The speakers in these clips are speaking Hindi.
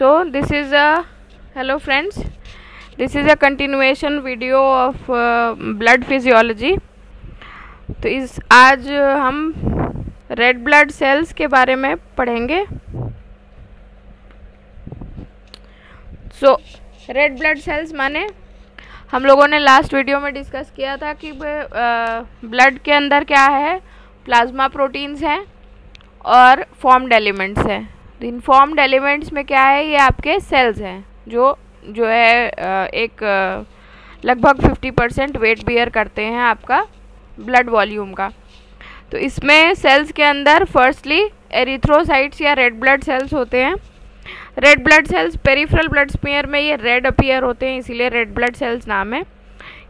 So this is a hello friends, this is a continuation video of blood physiology. तो इस आज हम रेड ब्लड सेल्स के बारे में पढ़ेंगे. सो रेड ब्लड सेल्स माने हम लोगों ने लास्ट वीडियो में डिस्कस किया था कि ब्लड के अंदर क्या है, प्लाज्मा प्रोटीन्स हैं और फॉर्म्ड एलिमेंट्स हैं. इन फॉर्म्ड एलिमेंट्स में क्या है, ये आपके सेल्स हैं जो है एक लगभग 50% वेट बियर करते हैं आपका ब्लड वॉल्यूम का. तो इसमें सेल्स के अंदर फर्स्टली एरिथ्रोसाइट्स या रेड ब्लड सेल्स होते हैं. Red blood cells peripheral blood smear में ये रेड अपीयर होते हैं, इसीलिए रेड ब्लड सेल्स नाम है.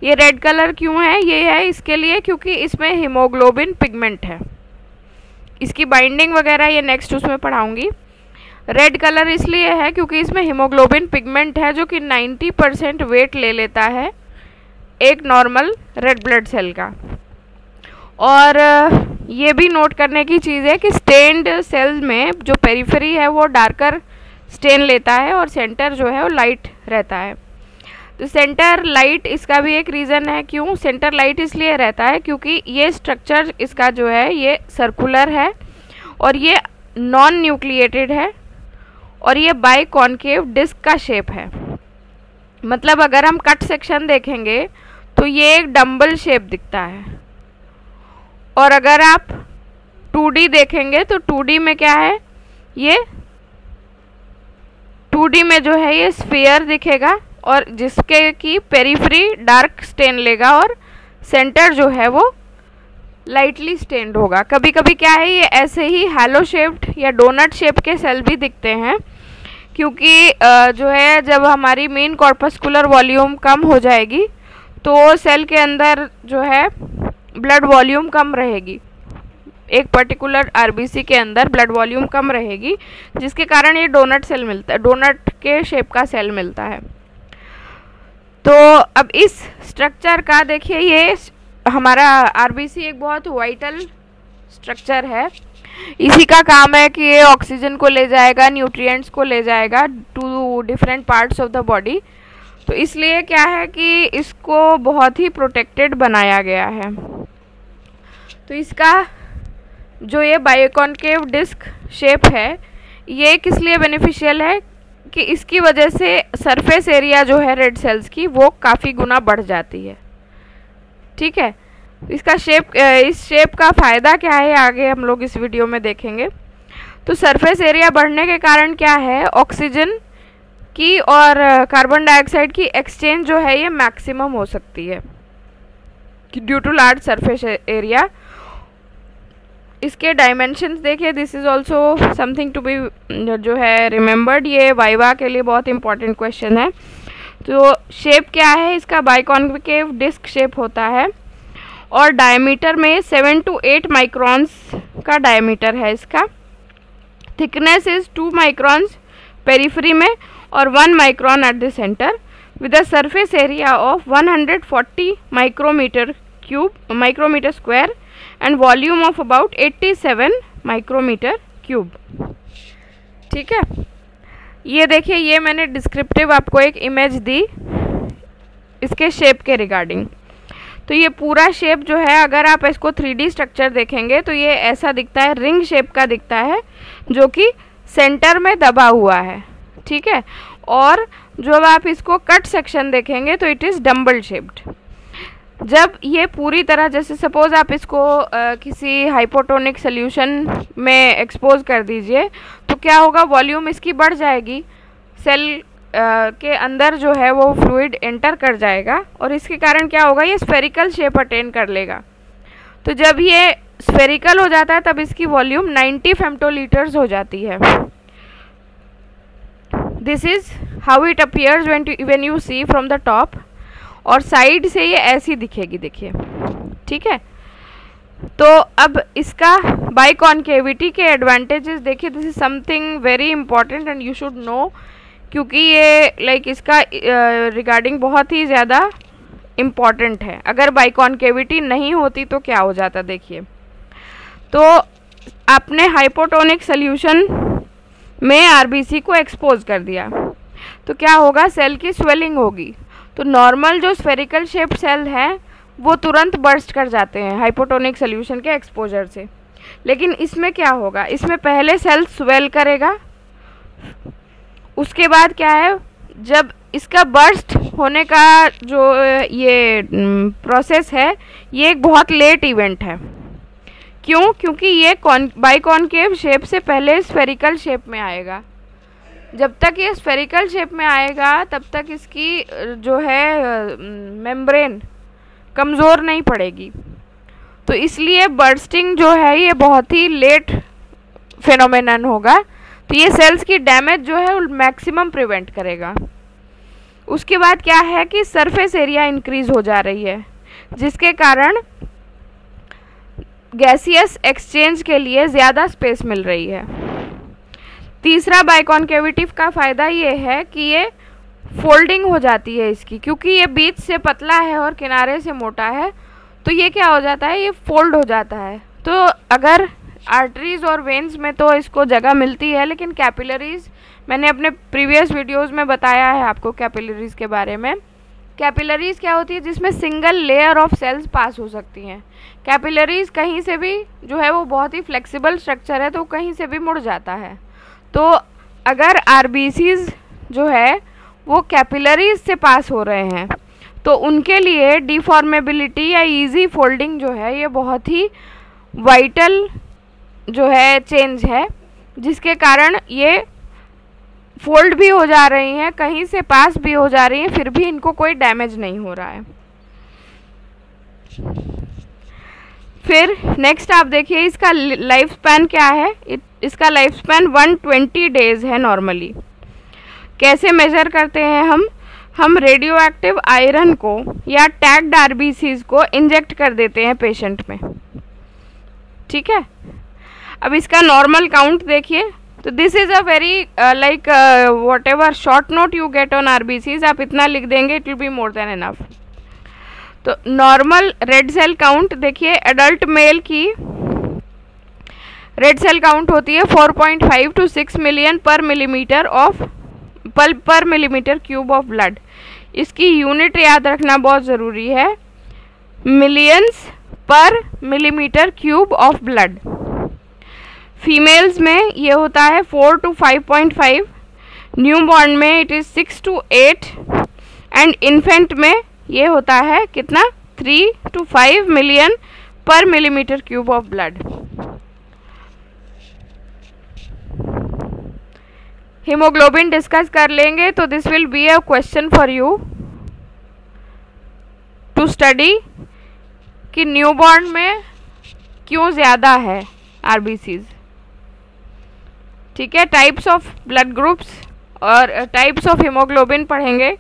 ये रेड कलर क्यों है, ये है इसके लिए क्योंकि इसमें हीमोग्लोबिन पिगमेंट है. इसकी बाइंडिंग वगैरह ये नेक्स्ट उसमें पढ़ाऊंगी. रेड कलर इसलिए है क्योंकि इसमें हीमोग्लोबिन पिगमेंट है जो कि 90% वेट ले लेता है एक नॉर्मल रेड ब्लड सेल का. और ये भी नोट करने की चीज़ है कि स्टेन्ड सेल्स में जो पेरिफेरी है वो डार्कर स्टेन लेता है और सेंटर जो है वो लाइट रहता है. तो सेंटर लाइट इसका भी एक रीज़न है. क्यों सेंटर लाइट इसलिए रहता है क्योंकि ये स्ट्रक्चर इसका जो है ये सर्कुलर है और ये नॉन न्यूक्लिएटेड है और ये बाई कॉन्केव डिस्क का शेप है. मतलब अगर हम कट सेक्शन देखेंगे तो ये एक डम्बल शेप दिखता है. और अगर आप 2D देखेंगे तो 2D में क्या है, ये 2D में जो है ये स्फीयर दिखेगा और जिसके की पेरिफेरी डार्क स्टेन लेगा और सेंटर जो है वो लाइटली स्टेन्ड होगा. कभी कभी क्या है, ये ऐसे ही हैलो शेप्ड या डोनट शेप के सेल भी दिखते हैं क्योंकि जो है जब हमारी मेन कॉर्पस्कुलर वॉल्यूम कम हो जाएगी तो सेल के अंदर जो है ब्लड वॉल्यूम कम रहेगी. एक पर्टिकुलर आरबीसी के अंदर ब्लड वॉल्यूम कम रहेगी जिसके कारण ये डोनट सेल मिलता है, डोनट के शेप का सेल मिलता है. तो अब इस स्ट्रक्चर का देखिए, ये हमारा आरबीसी एक बहुत वाइटल स्ट्रक्चर है. इसी का काम है कि ये ऑक्सीजन को ले जाएगा, न्यूट्रिएंट्स को ले जाएगा to different parts of the body. तो इसलिए क्या है कि इसको बहुत ही प्रोटेक्टेड बनाया गया है. तो इसका जो ये बायोकॉन्केव डिस्क शेप है ये किस लिए बेनिफिशियल है कि इसकी वजह से सरफेस एरिया जो है रेड सेल्स की वो काफ़ी गुना बढ़ जाती है. ठीक है, इसका शेप, इस शेप का फ़ायदा क्या है आगे हम लोग इस वीडियो में देखेंगे. तो सरफेस एरिया बढ़ने के कारण क्या है, ऑक्सीजन की और कार्बन डाइऑक्साइड की एक्सचेंज जो है ये मैक्सिमम हो सकती है due to large surface area. इसके डायमेंशंस देखिए, this is also something to be जो है रिमेंबर्ड. ये वाइवा के लिए बहुत इंपॉर्टेंट क्वेश्चन है. तो शेप क्या है इसका, बाइकॉन्केव डिस्क शेप होता है और डायमीटर में 7 to 8 माइक्रॉन्स का डायमीटर है इसका. थिकनेस इज़ 2 माइक्रॉन्स पेरिफेरी में और 1 micron at the centre with a surface area of 140 micrometre square and volume of about 87 micrometre cube. ठीक है, ये देखिए, ये मैंने डिस्क्रिप्टिव आपको एक इमेज दी इसके शेप के रिगार्डिंग. तो ये पूरा शेप जो है अगर आप इसको 3D स्ट्रक्चर देखेंगे तो ये ऐसा दिखता है, रिंग शेप का दिखता है जो कि सेंटर में दबा हुआ है. ठीक है, और जब आप इसको कट सेक्शन देखेंगे तो इट इज़ डम्बल शेप्ड. जब ये पूरी तरह, जैसे सपोज आप इसको किसी हाइपोटोनिक सोल्यूशन में एक्सपोज कर दीजिए तो क्या होगा, वॉल्यूम इसकी बढ़ जाएगी, सेल के अंदर जो है वो फ्लूइड एंटर कर जाएगा और इसके कारण क्या होगा, ये स्फेरिकल शेप अटेन कर लेगा. तो जब ये स्फेरिकल हो जाता है तब इसकी वॉल्यूम 90 फेम्टोलीटर्स हो जाती है. This is how it appears when you see from the top. और साइड से ये ऐसी दिखेगी, देखिए. ठीक है, तो अब इसका बाइकॉन्केविटी के एडवांटेजेस देखिए. This is something very important and you should know क्योंकि ये इसका रिगार्डिंग बहुत ही ज़्यादा इम्पॉर्टेंट है. अगर बाइकॉन्केविटी नहीं होती तो क्या हो जाता, देखिए. तो आपने हाइपोटोनिक सोल्यूशन में आरबीसी को एक्सपोज कर दिया तो क्या होगा, सेल की स्वेलिंग होगी। तो नॉर्मल जो स्फेरिकल शेप सेल है वो तुरंत बर्स्ट कर जाते हैं हाइपोटोनिक सोल्यूशन के एक्सपोजर से। लेकिन इसमें क्या होगा, इसमें पहले सेल स्वेल करेगा, उसके बाद क्या है, जब इसका बर्स्ट होने का जो ये प्रोसेस है ये एक बहुत लेट इवेंट है। क्यों? क्योंकि ये बाइकॉनकेव शेप से पहले स्फेरिकल शेप में आएगा। जब तक ये स्फेरिकल शेप में आएगा तब तक इसकी जो है मेम्ब्रेन कमज़ोर नहीं पड़ेगी। तो इसलिए बर्स्टिंग जो है ये बहुत ही लेट फिनोमेनन होगा। तो ये सेल्स की डैमेज जो है मैक्सिमम प्रिवेंट करेगा। उसके बाद क्या है कि सरफेस एरिया इंक्रीज हो जा रही है, जिसके कारण गैसियस एक्सचेंज के लिए ज़्यादा स्पेस मिल रही है। तीसरा बाइकॉनकेविटी का फ़ायदा ये है कि ये फोल्डिंग हो जाती है इसकी, क्योंकि ये बीच से पतला है और किनारे से मोटा है, तो ये क्या हो जाता है, ये फोल्ड हो जाता है। तो अगर आर्टरीज और वेन्स में तो इसको जगह मिलती है, लेकिन कैपिलरीज, मैंने अपने प्रीवियस वीडियोस में बताया है आपको कैपिलरीज के बारे में। कैपिलरीज क्या होती है, जिसमें सिंगल लेयर ऑफ सेल्स पास हो सकती हैं। कैपिलरीज कहीं से भी जो है वो बहुत ही फ्लेक्सिबल स्ट्रक्चर है, तो कहीं से भी मुड़ जाता है। तो अगर आरबीसीज जो है वो कैपिलरीज से पास हो रहे हैं तो उनके लिए डिफॉर्मेबिलिटी या इजी फोल्डिंग जो है ये बहुत ही वाइटल जो है चेंज है, जिसके कारण ये फोल्ड भी हो जा रही हैं, कहीं से पास भी हो जा रही हैं, फिर भी इनको कोई डैमेज नहीं हो रहा है। फिर नेक्स्ट आप देखिए इसका लाइफ स्पैन क्या है। इसका लाइफ स्पैन 120 डेज है नॉर्मली। कैसे मेजर करते हैं हम रेडियो एक्टिव आयरन को या टैग्ड आरबीसीज को इंजेक्ट कर देते हैं पेशेंट में, ठीक है। अब इसका नॉर्मल काउंट देखिए, तो this is a very like what ever short note you get on RBCs, आप इतना लिख देंगे, it will be more than enough. तो नॉर्मल रेड सेल काउंट देखिए, एडल्ट मेल की रेड सेल काउंट होती है 4.5 to 6 million per millimetre cube of blood. इसकी यूनिट याद रखना बहुत ज़रूरी है, मिलियंस पर millimetre cube of blood. Females में ये होता है 4 to 5.5, न्यूबॉर्न में it is 6 to 8 and infant में ये होता है कितना, 3 to 5 million per millimetre cube of blood. Haemoglobin discuss कर लेंगे, तो this will be a question for you to study कि न्यूबॉर्न में क्यों ज़्यादा है आरबीसीज, ठीक है। टाइप्स ऑफ ब्लड ग्रुप्स और टाइप्स ऑफ हीमोग्लोबिन पढ़ेंगे,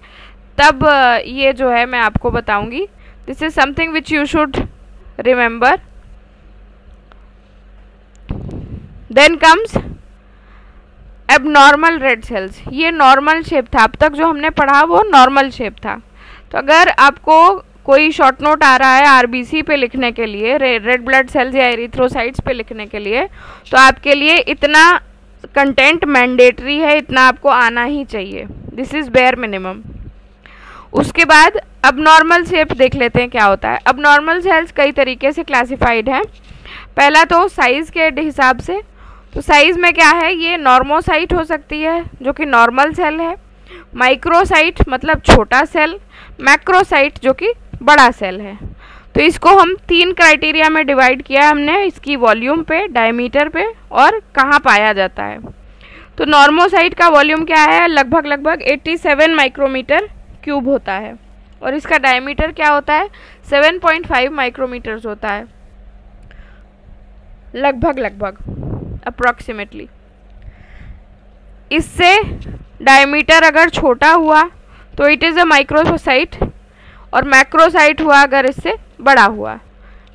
तब ये जो है मैं आपको बताऊंगी। This is something which you should remember. Then comes abnormal red cells. ये नॉर्मल शेप था, अब तक जो हमने पढ़ा वो नॉर्मल शेप था। तो अगर आपको कोई शॉर्ट नोट आ रहा है आरबीसी पे लिखने के लिए, रेड ब्लड सेल्स या एरिथ्रोसाइट्स पे लिखने के लिए, तो आपके लिए इतना कंटेंट मैंडेटरी है, इतना आपको आना ही चाहिए। This is bare minimum. उसके बाद अब नॉर्मल शेप देख लेते हैं क्या होता है। अब नॉर्मल सेल्स कई तरीके से क्लासिफाइड हैं। पहला तो साइज़ के हिसाब से, तो साइज़ में क्या है, ये नॉर्मोसाइट हो सकती है जो कि नॉर्मल सेल है, माइक्रोसाइट मतलब छोटा सेल, मैक्रोसाइट जो कि बड़ा सेल है। तो इसको हम 3 क्राइटेरिया में डिवाइड किया हमने, इसकी वॉल्यूम पे, डायमीटर पे और कहाँ पाया जाता है। तो नॉर्मोसाइट का वॉल्यूम क्या है, लगभग 87 माइक्रोमीटर क्यूब होता है, और इसका डायमीटर क्या होता है, 7.5 माइक्रोमीटर्स होता है, लगभग अप्रॉक्सीमेटली। इससे डायमीटर अगर छोटा हुआ तो इट इज़ अ माइक्रोसाइट, और मैक्रोसाइट हुआ अगर इससे बड़ा हुआ।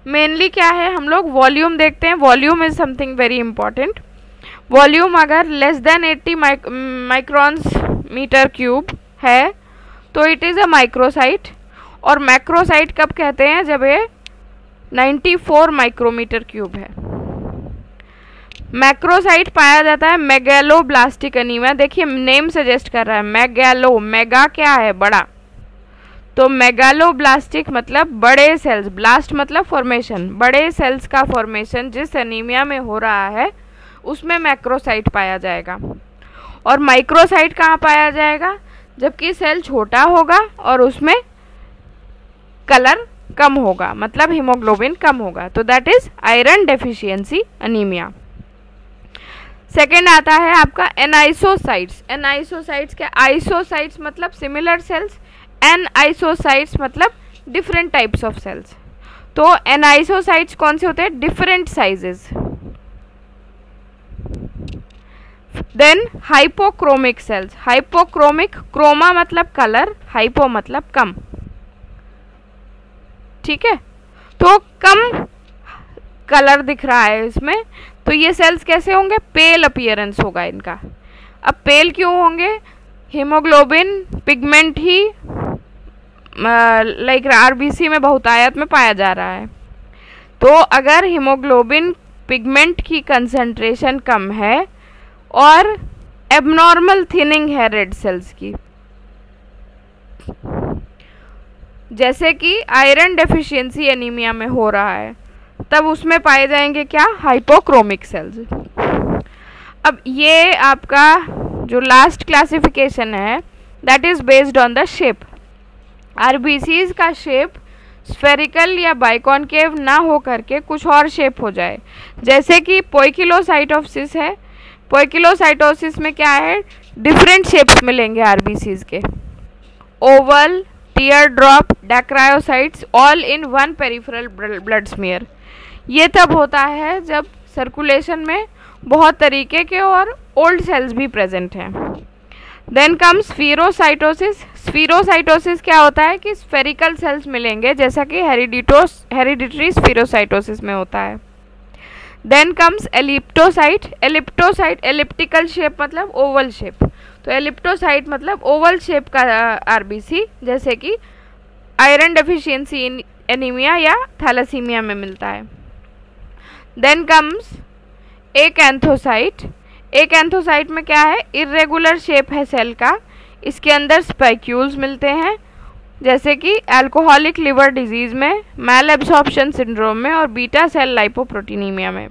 मेनली क्या है, हम लोग वॉल्यूम देखते हैं। Volume is something very important. Volume अगर less than 80 microns meter cube है तो इट इज़ अ माइक्रोसाइट, और मैक्रोसाइट कब कहते हैं, जब ये 94 माइक्रोमीटर क्यूब है। मैक्रोसाइट पाया जाता है मेगैलोब्लास्टिक एनीमिया। देखिए नेम सजेस्ट कर रहा है मेगैलो, मेगा क्या है बड़ा, तो मेगालोब्लास्टिक मतलब बड़े सेल्स, ब्लास्ट मतलब फॉर्मेशन, बड़े सेल्स का फॉर्मेशन जिस एनीमिया में हो रहा है उसमें मैक्रोसाइट पाया जाएगा। और माइक्रोसाइट कहाँ पाया जाएगा, जबकि सेल छोटा होगा और उसमें कलर कम होगा, मतलब हीमोग्लोबिन कम होगा, तो that is iron deficiency anaemia. Second आता है आपका एनाइसोसाइट्स। एनाइसोसाइट्स क्या, आइसोसाइट्स मतलब सिमिलर सेल्स, एनाइसोसाइट्स मतलब डिफरेंट टाइप्स ऑफ सेल्स। तो एनाइसोसाइट्स कौन से होते हैं, different sizes. Then hypochromic cells, hypochromic, chroma मतलब कलर, हाइपो मतलब कम, ठीक है, तो कम कलर दिख रहा है इसमें, तो ये सेल्स कैसे होंगे, पेल अपीयरेंस होगा इनका। अब पेल क्यों होंगे, हीमोग्लोबिन पिगमेंट ही लाइक आरबीसी में बहुतायत में पाया जा रहा है। तो अगर हीमोग्लोबिन पिगमेंट की कंसंट्रेशन कम है और एबनॉर्मल थिनिंग है रेड सेल्स की, जैसे कि आयरन डेफिशिएंसी एनीमिया में हो रहा है, तब उसमें पाए जाएंगे क्या, हाइपोक्रोमिक सेल्स। अब ये आपका जो लास्ट क्लासिफिकेशन है that is based on the shape. RBCs का शेप स्फेरिकल या बाइकॉनकेव ना हो करके कुछ और शेप हो जाए, जैसे कि पोइकिलोसाइटोसिस है, पोइकिलोसाइटोसिस में क्या है, डिफरेंट शेप्स मिलेंगे आरबीसीज के, oval, tear drop, dacryocytes, all in one peripheral blood smear. ये तब होता है जब सर्कुलेशन में बहुत तरीके के और ओल्ड सेल्स भी प्रेजेंट हैं। Then comes spherocytosis. स्फीरोसाइटोसिस क्या होता है कि स्फेरिकल सेल्स मिलेंगे, जैसा कि हेरिडिटरी स्फीरोसाइटोसिस में होता है। Then comes elliptocyte. Elliptocyte elliptical shape मतलब ओवल शेप, तो एलिप्टोसाइट मतलब ओवल शेप का आरबीसी, जैसे कि आयरन डेफिशिएंसी एनीमिया या थैलेसीमिया में मिलता है। Then comes एकैंथोसाइट। एकैंथोसाइट में क्या है, इर्रेगुलर शेप है सेल का, इसके अंदर स्पाइक्यूल्स मिलते हैं, जैसे कि अल्कोहलिक लिवर डिजीज में, मैल एब्सॉर्प्शन सिंड्रोम में और बीटा सेल लाइपोप्रोटीनीमिया में।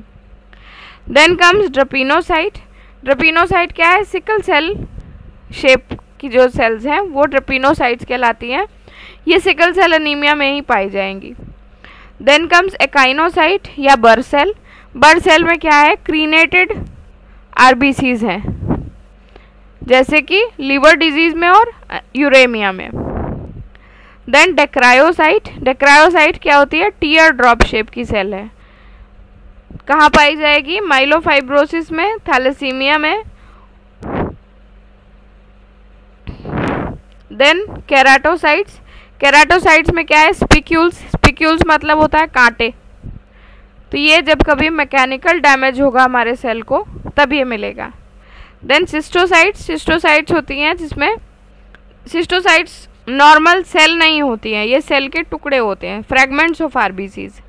Then comes ड्रपिनोसाइट। ड्रपिनोसाइट क्या है, सिकल सेल शेप की जो सेल्स हैं वो ड्रपिनोसाइट्स कहलाती हैं, ये सिकल सेल एनीमिया में ही पाई जाएंगी। देन कम्स एकाइनोसाइट या बर सेल। बर सेल में क्या है, क्रीनेटेड आरबीसीज हैं, जैसे कि लिवर डिजीज में और यूरेमिया में। देन डेक्रायोसाइट। डेक्रायोसाइट क्या होती है, टीयर ड्रॉप शेप की सेल है, कहाँ पाई जाएगी, माइलोफाइब्रोसिस में, थैलेसीमिया में। देन केराटोसाइट्स। केराटोसाइट्स में क्या है, स्पिक्यूल्स। स्पिक्यूल्स मतलब होता है कांटे, तो ये जब कभी मैकेनिकल डैमेज होगा हमारे सेल को तब ये मिलेगा। देन सिस्टोसाइट्स। सिस्टोसाइट्स होती हैं जिसमें, सिस्टोसाइट्स नॉर्मल सेल नहीं होती हैं, ये सेल के टुकड़े होते हैं, फ्रैगमेंट्स ऑफ आरबीसीज।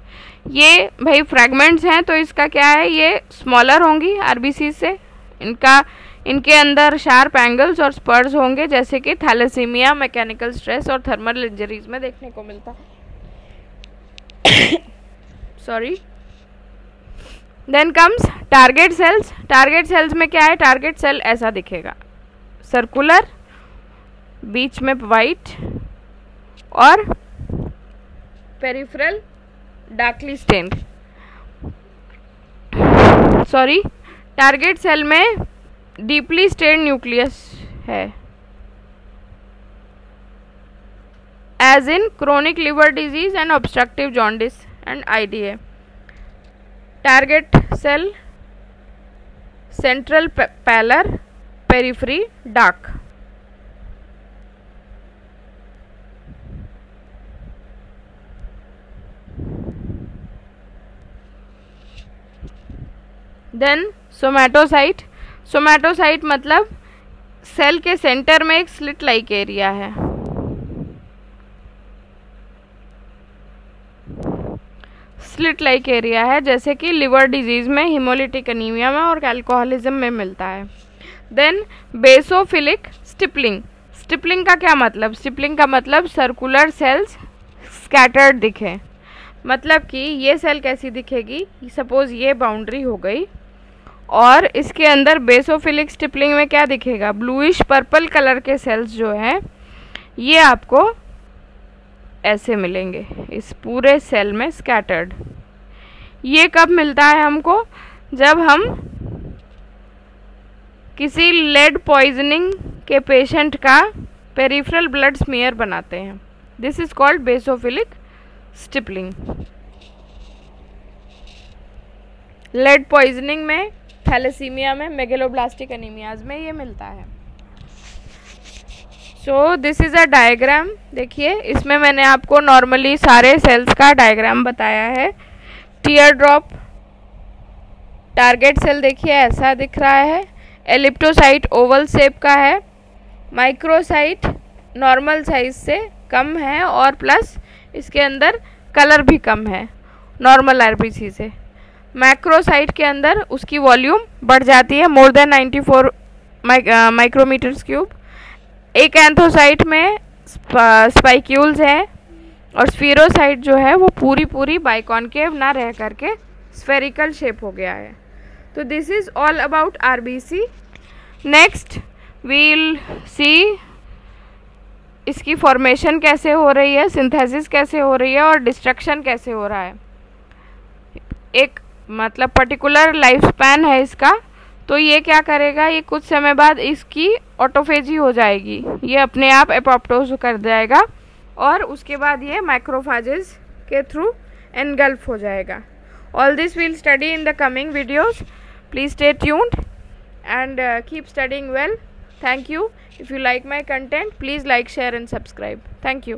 ये भाई फ्रैगमेंट्स हैं तो इसका क्या है, ये स्मॉलर होंगी आरबीसीज से, इनके अंदर शार्प एंगल्स और स्पर्स होंगे, जैसे कि थैलेसीमिया, मैकेनिकल स्ट्रेस और थर्मल इंजरीज में देखने को मिलता है। Sorry. Then comes target cells. Target cells में क्या है, टारगेट सेल ऐसा दिखेगा, सर्कुलर, बीच में वाइट और peripheral darkly stained. Sorry, target cell में डीपली स्टेन्ड न्यूक्लियस है, as in chronic liver disease and obstructive jaundice and IDA। Target cell central pallor, periphery dark. Then somatocyte. Somatocyte मतलब सेल के सेंटर में एक स्लिट लाइक एरिया है, स्लिट लाइक एरिया है, जैसे कि लिवर डिजीज़ में, हीमोलिटिक एनीमिया में और अल्कोहलिज्म में मिलता है। Then basophilic stippling. स्टिपलिंग का क्या मतलब? स्टिपलिंग का मतलब सर्कुलर सेल्स स्कैटर्ड दिखे। मतलब कि ये सेल कैसी दिखेगी, सपोज ये बाउंड्री हो गई और इसके अंदर बेसोफिलिक स्टिपलिंग में क्या दिखेगा, ब्लूइश पर्पल कलर के सेल्स जो हैं ये आपको ऐसे मिलेंगे इस पूरे सेल में स्कैटर्ड। ये कब मिलता है हमको? जब हम किसी लेड पॉइजनिंग के पेशेंट का पेरिफेरल ब्लड स्मीयर बनाते हैं। This is called basophilic stippling. Lead poisoning में, थैलेसीमिया में, मेगेलोब्लास्टिक एनीमियाज में ये मिलता है। So this is a diagram. देखिए इसमें मैंने आपको नॉर्मली सारे सेल्स का डायग्राम बताया है। टीयर ड्रॉप टारगेट सेल देखिए ऐसा दिख रहा है। एलिप्टोसाइट ओवल शेप का है। माइक्रोसाइट नॉर्मल साइज से कम है और प्लस इसके अंदर कलर भी कम है नॉर्मल आरबीसी से। मैक्रोसाइट के अंदर उसकी वॉल्यूम बढ़ जाती है, मोर देन 94 माइक्रोमीटर्स क्यूब। एक एंथोसाइट में स्पाइक्यूल्स हैं और स्फीरोसाइट जो है वो पूरी बाइकॉनकेव ना रह करके स्फेरिकल शेप हो गया है। तो this is all about RBC. Next we'll see इसकी फॉर्मेशन कैसे हो रही है, सिंथेसिस कैसे हो रही है और डिस्ट्रक्शन कैसे हो रहा है। एक मतलब पर्टिकुलर लाइफ स्पैन है इसका, तो ये क्या करेगा, ये कुछ समय बाद इसकी ऑटोफेजी हो जाएगी, ये अपने आप एपोप्टोज कर जाएगा और उसके बाद ये मैक्रोफेजेस के थ्रू एनगल्फ हो जाएगा। All this will study in the coming videos. Please stay tuned and keep studying well. Thank you. If you like my content, please like, share and subscribe. Thank you.